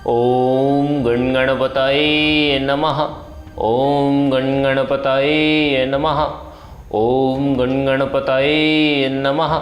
ओम गणगणपतये नमः। ओम गणगणपतये नमः। ओम गणगणपतये नमः।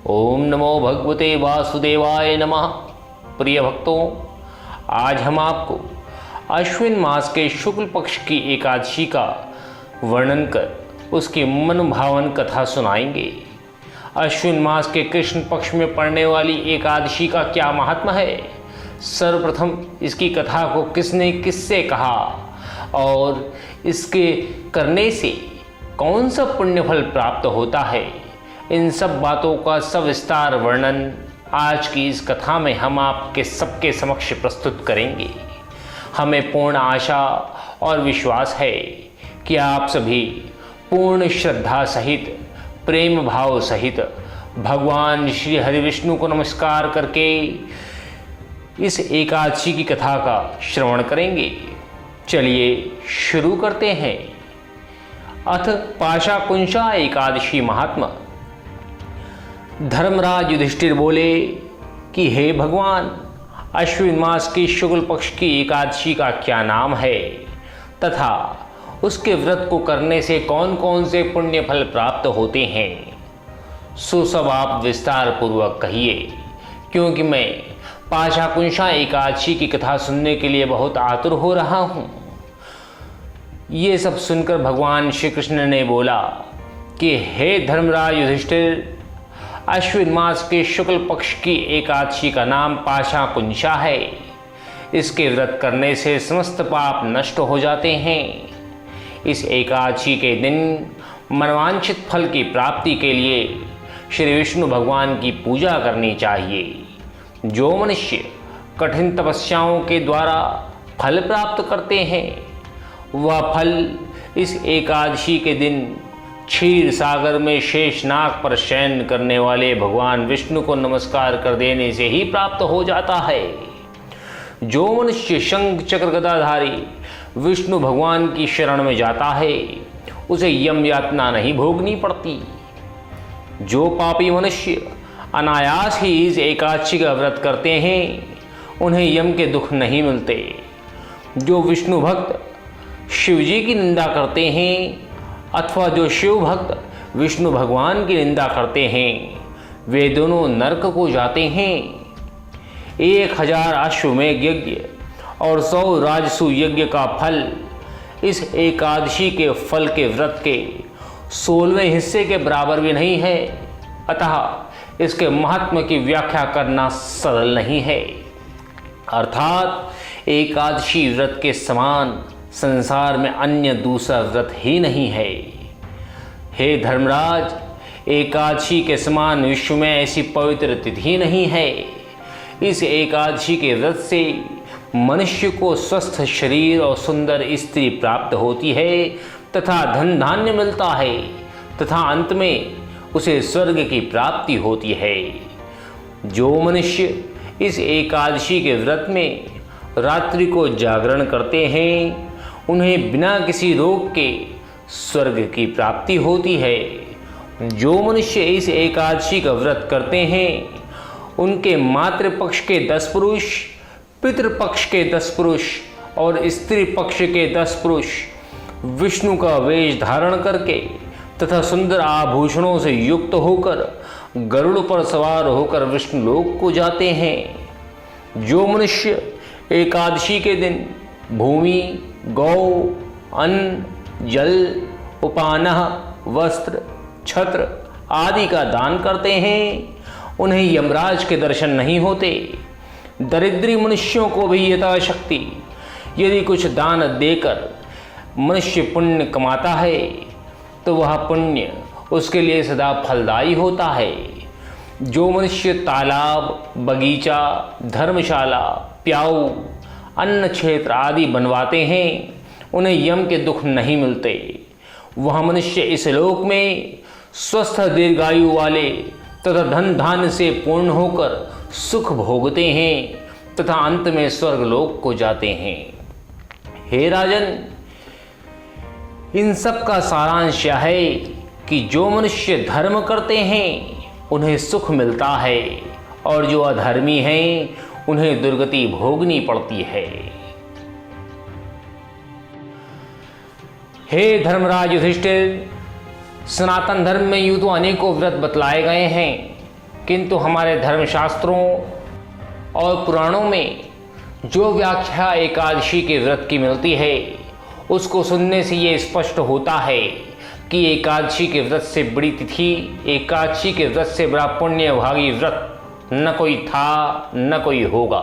ओम नमो भगवते वासुदेवाय नमः। प्रिय भक्तों, आज हम आपको अश्विन मास के शुक्ल पक्ष की एकादशी का वर्णन कर उसकी मनभावन कथा सुनाएंगे। अश्विन मास के कृष्ण पक्ष में पड़ने वाली एकादशी का क्या महात्मा है, सर्वप्रथम इसकी कथा को किसने किससे कहा और इसके करने से कौन सा पुण्यफल प्राप्त होता है, इन सब बातों का सविस्तार वर्णन आज की इस कथा में हम आपके सबके समक्ष प्रस्तुत करेंगे। हमें पूर्ण आशा और विश्वास है कि आप सभी पूर्ण श्रद्धा सहित, प्रेम भाव सहित भगवान श्री हरि विष्णु को नमस्कार करके इस एकादशी की कथा का श्रवण करेंगे। चलिए शुरू करते हैं। अथ पाशाकुंशा एकादशी महात्मा। धर्मराज युधिष्ठिर बोले कि हे भगवान, अश्विन मास की शुक्ल पक्ष की एकादशी का क्या नाम है तथा उसके व्रत को करने से कौन कौन से पुण्य फल प्राप्त होते हैं, सो सब आप विस्तार पूर्वक कहिए, क्योंकि मैं पाशाकुंशा एकादशी की कथा सुनने के लिए बहुत आतुर हो रहा हूँ। ये सब सुनकर भगवान श्री कृष्ण ने बोला कि हे धर्मराज युधिष्ठिर, अश्विन मास के शुक्ल पक्ष की एकादशी का नाम पाशाकुंशा है। इसके व्रत करने से समस्त पाप नष्ट हो जाते हैं। इस एकादशी के दिन मनवांछित फल की प्राप्ति के लिए श्री विष्णु भगवान की पूजा करनी चाहिए। जो मनुष्य कठिन तपस्याओं के द्वारा फल प्राप्त करते हैं, वह फल इस एकादशी के दिन क्षीर सागर में शेषनाग पर शयन करने वाले भगवान विष्णु को नमस्कार कर देने से ही प्राप्त हो जाता है। जो मनुष्य शंख चक्र गदाधारी विष्णु भगवान की शरण में जाता है, उसे यम यातना नहीं भोगनी पड़ती। जो पापी मनुष्य अनायास ही इस एकादशी का व्रत करते हैं, उन्हें यम के दुख नहीं मिलते। जो विष्णु भक्त शिव जी की निंदा करते हैं अथवा जो शिव भक्त विष्णु भगवान की निंदा करते हैं, वे दोनों नरक को जाते हैं। 1000 अश्वमेध यज्ञ और 100 राजसु यज्ञ का फल इस एकादशी के फल के व्रत के 16वें हिस्से के बराबर भी नहीं है। अतः इसके महात्म्य की व्याख्या करना सरल नहीं है। अर्थात एकादशी व्रत के समान संसार में अन्य दूसरा व्रत ही नहीं है। हे धर्मराज, एकादशी के समान विश्व में ऐसी पवित्र तिथि नहीं है। इस एकादशी के व्रत से मनुष्य को स्वस्थ शरीर और सुंदर स्त्री प्राप्त होती है तथा धन धान्य मिलता है तथा अंत में उसे स्वर्ग की प्राप्ति होती है। जो मनुष्य इस एकादशी के व्रत में रात्रि को जागरण करते हैं, उन्हें बिना किसी रोग के स्वर्ग की प्राप्ति होती है। जो मनुष्य इस एकादशी का व्रत करते हैं, उनके मातृपक्ष के 10 पुरुष, पितृपक्ष के 10 पुरुष और स्त्री पक्ष के 10 पुरुष विष्णु का वेश धारण करके तथा सुंदर आभूषणों से युक्त होकर गरुड़ पर सवार होकर विष्णु लोक को जाते हैं। जो मनुष्य एकादशी के दिन भूमि, गौ, अन्न, जल, उपानह, वस्त्र, छत्र आदि का दान करते हैं, उन्हें यमराज के दर्शन नहीं होते। दरिद्री मनुष्यों को भी यथाशक्ति यदि कुछ दान देकर मनुष्य पुण्य कमाता है, तो वह पुण्य उसके लिए सदा फलदायी होता है। जो मनुष्य तालाब, बगीचा, धर्मशाला, प्याऊ, अन्न क्षेत्र आदि बनवाते हैं, उन्हें यम के दुख नहीं मिलते। वह मनुष्य इस लोक में स्वस्थ दीर्घायु वाले तथा धन धान्य से पूर्ण होकर सुख भोगते हैं तथा अंत में स्वर्ग लोक को जाते हैं। हे राजन, इन सब का सारांश यह है कि जो मनुष्य धर्म करते हैं, उन्हें सुख मिलता है और जो अधर्मी हैं उन्हें दुर्गति भोगनी पड़ती है। हे धर्मराज युधिष्ठिर, सनातन धर्म में यूं तो अनेकों व्रत बतलाए गए हैं, किंतु हमारे धर्मशास्त्रों और पुराणों में जो व्याख्या एकादशी के व्रत की मिलती है उसको सुनने से ये स्पष्ट होता है कि एकादशी के व्रत से बड़ी तिथि, एकादशी के व्रत से बड़ा पुण्यभागी व्रत न कोई था न कोई होगा।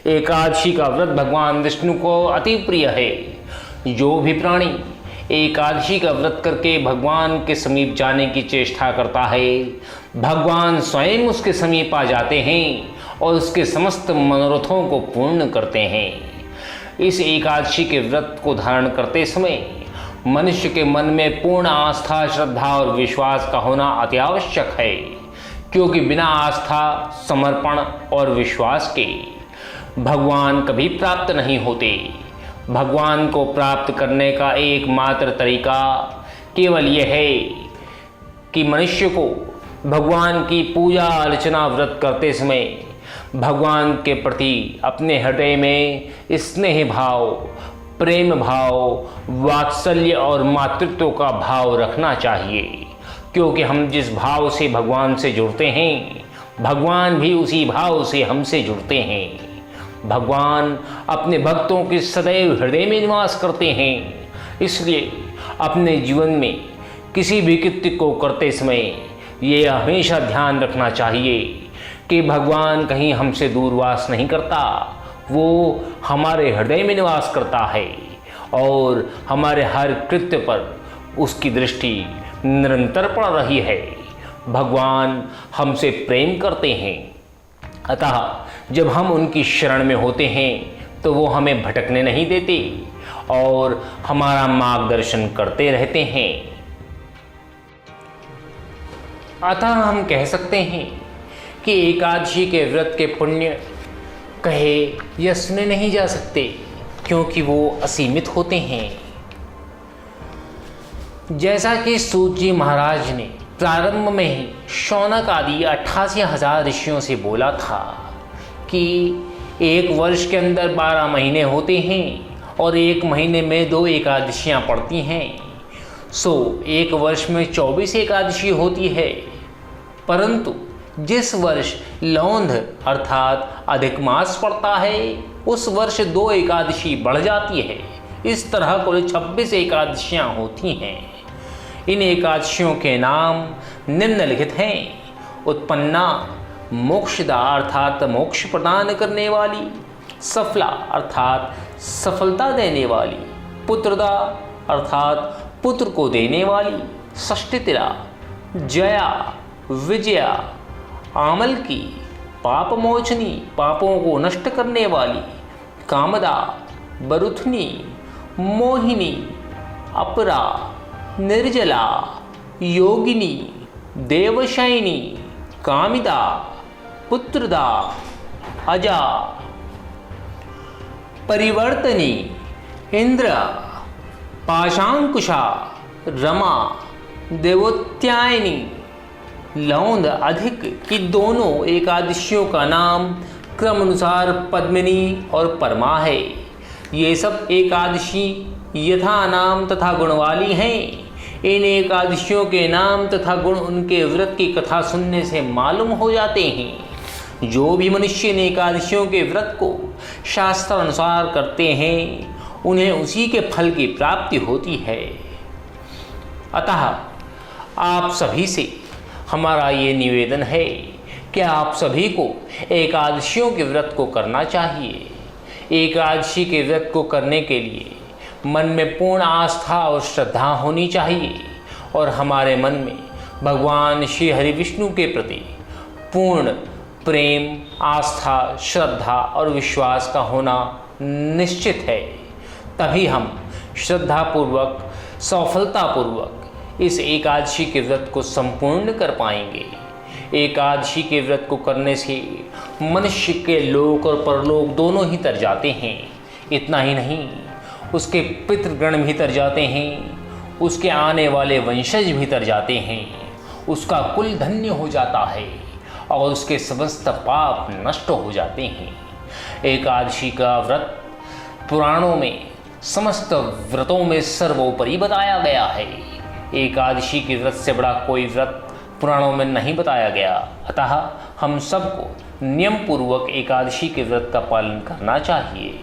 एकादशी का व्रत भगवान विष्णु को अति प्रिय है। जो भी प्राणी एकादशी का व्रत करके भगवान के समीप जाने की चेष्टा करता है, भगवान स्वयं उसके समीप आ जाते हैं और उसके समस्त मनोरथों को पूर्ण करते हैं। इस एकादशी के व्रत को धारण करते समय मनुष्य के मन में पूर्ण आस्था, श्रद्धा और विश्वास का होना अति आवश्यक है, क्योंकि बिना आस्था, समर्पण और विश्वास के भगवान कभी प्राप्त नहीं होते। भगवान को प्राप्त करने का एकमात्र तरीका केवल यह है कि मनुष्य को भगवान की पूजा अर्चना व्रत करते समय भगवान के प्रति अपने हृदय में स्नेह भाव, प्रेम भाव, वात्सल्य और मातृत्व का भाव रखना चाहिए, क्योंकि हम जिस भाव से भगवान से जुड़ते हैं, भगवान भी उसी भाव से हमसे जुड़ते हैं। भगवान अपने भक्तों के सदैव हृदय में निवास करते हैं। इसलिए अपने जीवन में किसी भी कृत्य को करते समय ये हमेशा ध्यान रखना चाहिए कि भगवान कहीं हमसे दूर वास नहीं करता, वो हमारे हृदय में निवास करता है और हमारे हर कृत्य पर उसकी दृष्टि निरंतर पड़ रही है। भगवान हमसे प्रेम करते हैं, अतः जब हम उनकी शरण में होते हैं तो वो हमें भटकने नहीं देते और हमारा मार्गदर्शन करते रहते हैं। अतः हम कह सकते हैं कि एकादशी के व्रत के पुण्य कहे या सुने नहीं जा सकते, क्योंकि वो असीमित होते हैं। जैसा कि सूत जी महाराज ने प्रारंभ में ही शौनक आदि 88,000 ऋषियों से बोला था कि एक वर्ष के अंदर 12 महीने होते हैं और एक महीने में 2 एकादशियाँ पड़ती हैं, सो एक वर्ष में 24 एकादशी होती है। परंतु जिस वर्ष लौंध अर्थात अधिक मास पड़ता है उस वर्ष 2 एकादशी बढ़ जाती है। इस तरह कुल 26 एकादशियाँ होती हैं। इन एकादशियों के नाम निम्नलिखित हैं: उत्पन्ना, मोक्षदा अर्थात मोक्ष प्रदान करने वाली, सफला अर्थात सफलता देने वाली, पुत्रदा अर्थात पुत्र को देने वाली, षष्टितिला, जया, विजया, आमल की, पाप मोचनी पापों को नष्ट करने वाली, कामदा, बरुथनी, मोहिनी, अपरा, निर्जला, योगिनी, देवशयनी, कामिदा, पुत्रदा, अजा, परिवर्तनी, इंद्र, पाशांकुशा, रमा, देवोत्यायनी, लौंद अधिक की दोनों एकादशियों का नाम क्रमानुसार पद्मिनी और परमा है। ये सब एकादशी यथा नाम तथा गुण वाली हैं। इन एकादशियों के नाम तथा गुण उनके व्रत की कथा सुनने से मालूम हो जाते हैं। जो भी मनुष्य इन एकादशियों के व्रत को शास्त्र अनुसार करते हैं उन्हें उसी के फल की प्राप्ति होती है। अतः आप सभी से हमारा ये निवेदन है कि आप सभी को एकादशियों के व्रत को करना चाहिए। एकादशी के व्रत को करने के लिए मन में पूर्ण आस्था और श्रद्धा होनी चाहिए और हमारे मन में भगवान श्री हरि विष्णु के प्रति पूर्ण प्रेम, आस्था, श्रद्धा और विश्वास का होना निश्चित है। तभी हम श्रद्धापूर्वक, सफलतापूर्वक इस एकादशी के व्रत को संपूर्ण कर पाएंगे। एकादशी के व्रत को करने से मनुष्य के लोक और परलोक दोनों ही तर जाते हैं। इतना ही नहीं, उसके पितृगण भी तर जाते हैं, उसके आने वाले वंशज भी तर जाते हैं, उसका कुल धन्य हो जाता है और उसके समस्त पाप नष्ट हो जाते हैं। एकादशी का व्रत पुराणों में समस्त व्रतों में सर्वोपरि बताया गया है। एकादशी के व्रत से बड़ा कोई व्रत पुराणों में नहीं बताया गया। अतः हम सबको नियम पूर्वक एकादशी के व्रत का पालन करना चाहिए।